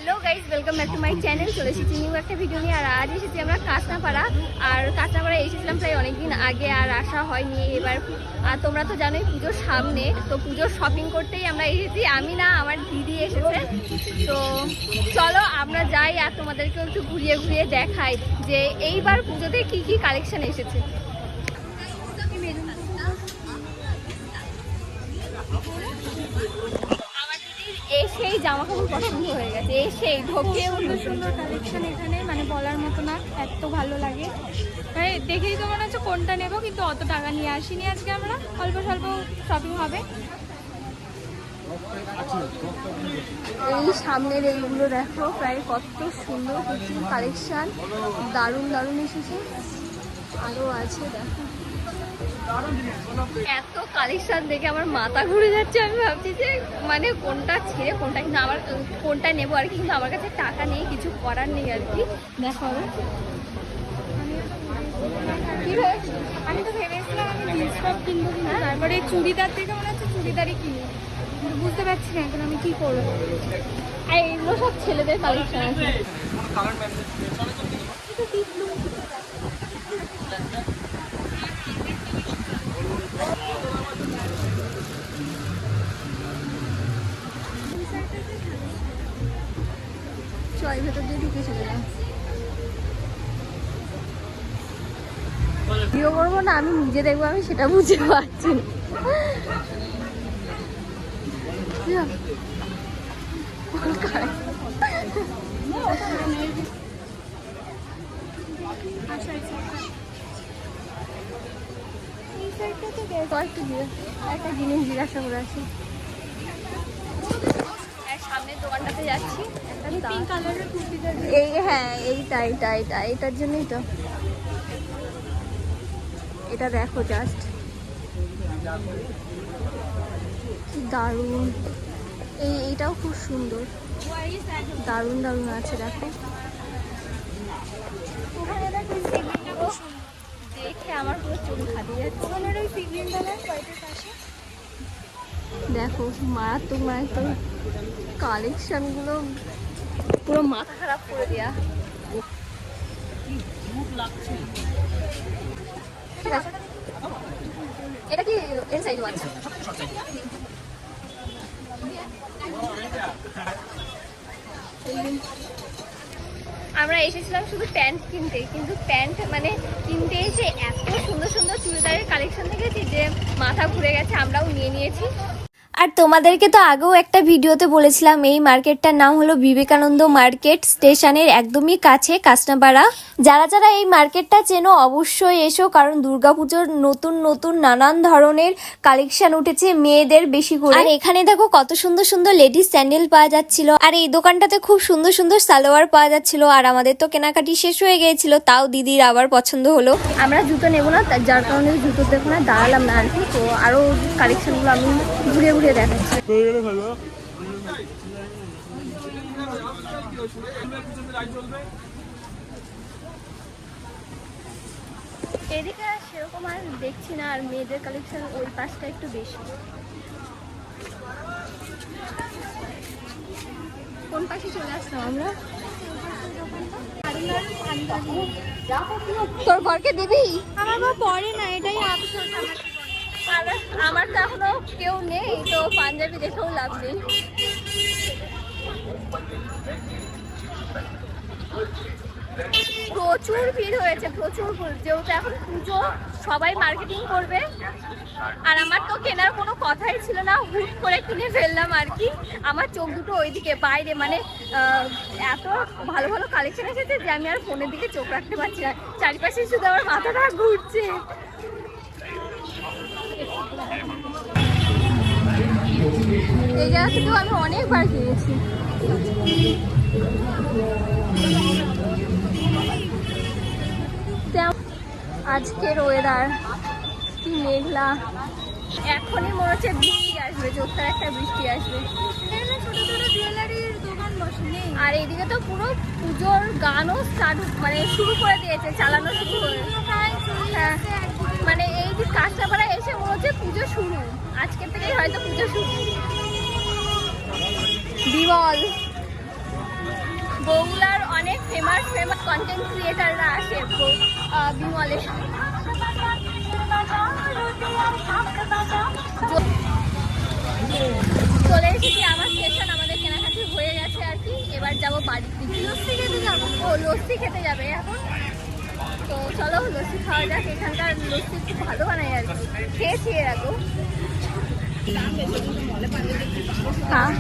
Hello guys, welcome back to my channel. চলে এসেছি new একটা ভিডিও নিয়ে। আর আজ এসেছি আমরা কাঁচনাপাড়া। আর কাঁচনাপাড়া এসেছিলাম প্রায় অনেকদিন আগে, আর আসা হয়নি এবার। আর তোমরা তো জানোই পুজোর সামনে, তো পুজোর শপিং করতেই আমরা এসেছি। আমি না, আমার দিদি এসেছে। তো চলো আমরা যাই আর তোমাদেরকেও একটু ঘুরিয়ে ঘুরিয়ে দেখাই যে এইবার পুজোতে কি কি কালেকশন এসেছে। এসেই জামা কাপড় পছন্দ হয়ে গেছে, এসেই ঢোকে সুন্দর সুন্দর কালেকশন এখানে, মানে বলার মতো না, এত ভালো লাগে। মানে দেখেই তো মনে হচ্ছে কোনটা নেবো, কিন্তু অত টাকা নিয়ে আসিনি আজকে আমরা, অল্প স্বল্প শপিং হবে। এই সামনের এইগুলো দেখো, প্রায় কত সুন্দর কিছু কালেকশন, দারুণ দারুণ এসেছে। আরও আছে দেখো, এত কালেকশন দেখে আমার মাথা ঘুরে যাচ্ছে। আমি ভাবছি যে মানে কোনটা ছেড়ে কোনটা, কিন্তু আমার কোনটা নেবো আর কি, কিন্তু আমার কাছে টাকা নেই, কিছু করার নেই আর কি। দেখো আমি তো ভেবেছিলাম আমি জিন্স টপ কিনবো, কিন্তু তারপরে চুড়িদার থেকে মনে হচ্ছে চুড়িদারই কিনি, কিন্তু বুঝতে পারছি না এখন আমি কি করবো। আর এইগুলো সব ছেলেদের কালেকশন আছে। চল ভেতর দিয়ে ঢুকে চলে যাও। ভিডিও করবো না, আমি নিজে দেখবো, আমি সেটা বুঝতে পারছি না। একটা জিনিস জিজ্ঞাসা করে আছি। সামনের দোকানটাতে যাচ্ছি, পিঙ্ক কালারের কুর্তিটা এই হ্যাঁ এইটার জন্যই তো। এটা দেখো জাস্ট কি দারুণ। এইটাও খুব সুন্দর, দারুণ দারুণ আছে দেখো। দেখে আমার পুরো চুল খাটিয়ে যাচ্ছে। দেখো মারাত্মক মারাত্মক কালেকশন গুলো, পুরো মাথা খারাপ করে দেয়া। এটা কি এর সাইজও আছে? আমরা এসেছিলাম শুধু প্যান্ট কিনতে, কিন্তু প্যান্ট মানে কিনতে এসে এত সুন্দর সুন্দর চুড়িদারের কালেকশন দেখেছি যে মাথা ঘুরে গেছে। আমরাও নিয়ে নিয়েছি। আর তোমাদেরকে তো আগেও একটা ভিডিওতে বলেছিলাম এই মার্কেটটার নাম হলো বিবেকানন্দ মার্কেট, স্টেশনের একদমই কাছে কাঁচনাপাড়া। যারা যারা এই মার্কেটটা চেনো অবশ্যই এসো, কারণ দুর্গাপুজোর নতুন নতুন নানান ধরনের কালেকশন উঠেছে মেয়েদের বেশি করে। আর এখানে দেখো কত সুন্দর সুন্দর লেডিস স্যান্ডেল পাওয়া যাচ্ছিল, আর এই দোকানটাতে খুব সুন্দর সুন্দর সালোয়ার পাওয়া যাচ্ছিল। আর আমাদের তো কেনাকাটি শেষ হয়ে গিয়েছিল, তাও দিদির আবার পছন্দ হলো। আমরা জুতো নেবো না, যার কারণে জুতো দেখো না দাঁড়ালাম না আর কি। তো আরো কালেকশনগুলো আমি ঘুরে ঘুরে দেখাচ্ছি। এদিকে সেরকম আর দেখছি না, আর মেয়েদের কালেকশন ওই পাশটা একটু বেশি। কোন পাশে চলে আসলাম আমরা? তোর ঘরকে দিবি? আমার বা পরে না, এটাই আফসোস। আমার তো এখনো কেউ নেই, তো পাঞ্জাবি দেখেও লাভ নেই। প্রচুর ভিড় হয়েছে, প্রচুর ভিড়, যেহেতু এখন পুজো সবাই মার্কেটিং করবে। আর আমার তো কেনার কোনো কথাই ছিল না, হুট করে কিনে ফেললাম আর কি। আমার চোখ দুটো ওইদিকে বাইরে, মানে এত ভালো ভালো কালেকশন এসেছে যে আমি আর ফোনের দিকে চোখ রাখতে পারছি না। চারিপাশে শুধু আমার মাথাটা ঘুরছে। এই জায়গা থেকেও আমি অনেকবার কিনেছি। আজকের ওয়েদার কি মেঘলা, এখনই মনে হচ্ছে বৃষ্টি আসবে, জোরদার একটা বৃষ্টি আসবে। ছোট ছোট জুয়েলারির দোকান বসে নেই। আর এইদিকে তো পুরো পুজোর গানও মানে শুরু করে দিয়েছে, চালানো শুরু হয়েছে। হ্যাঁ, মানে এই যে কাঁচরাপাড়া এসে মনে হচ্ছে পুজো শুরু, আজকের থেকেই হয়তো পুজো শুরু। বিমল বগুলার অনেক ফেমাস কন্টেন্ট ক্রিয়েটাররা আসে বিমলে। চলে এসেছি আমার স্টেশন, আমাদের কেনাকাটি হয়ে গেছে আর কি। এবার যাবো বাড়ির দিকে। লস্যি খেতে যাবো। ও লস্যি খেতে যাবে এখন, তো চলো লস্যি খাওয়া যাক। এখানকার লস্যি খুব ভালো বানায় আর কি, খেয়েছি এর আগেও। হ্যাঁ,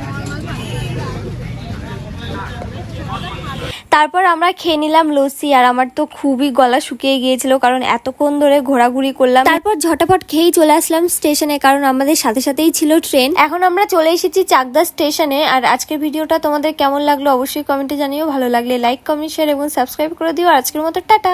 তারপর আমরা খেয়ে নিলাম লস্যি। আর আমার তো খুবই গলা শুকিয়ে গিয়েছিল, কারণ এতক্ষণ ধরে ঘোরাঘুরি করলাম। তারপর ঝটাপট খেয়েই চলে আসলাম স্টেশনে, কারণ আমাদের সাথে সাথেই ছিল ট্রেন। এখন আমরা চলে এসেছি চাকদা স্টেশনে। আর আজকের ভিডিওটা তোমাদের কেমন লাগলো অবশ্যই কমেন্টে জানিও। ভালো লাগলে লাইক, কমেন্ট, শেয়ার এবং সাবস্ক্রাইব করে দিও। আর আজকের মতো টাটা।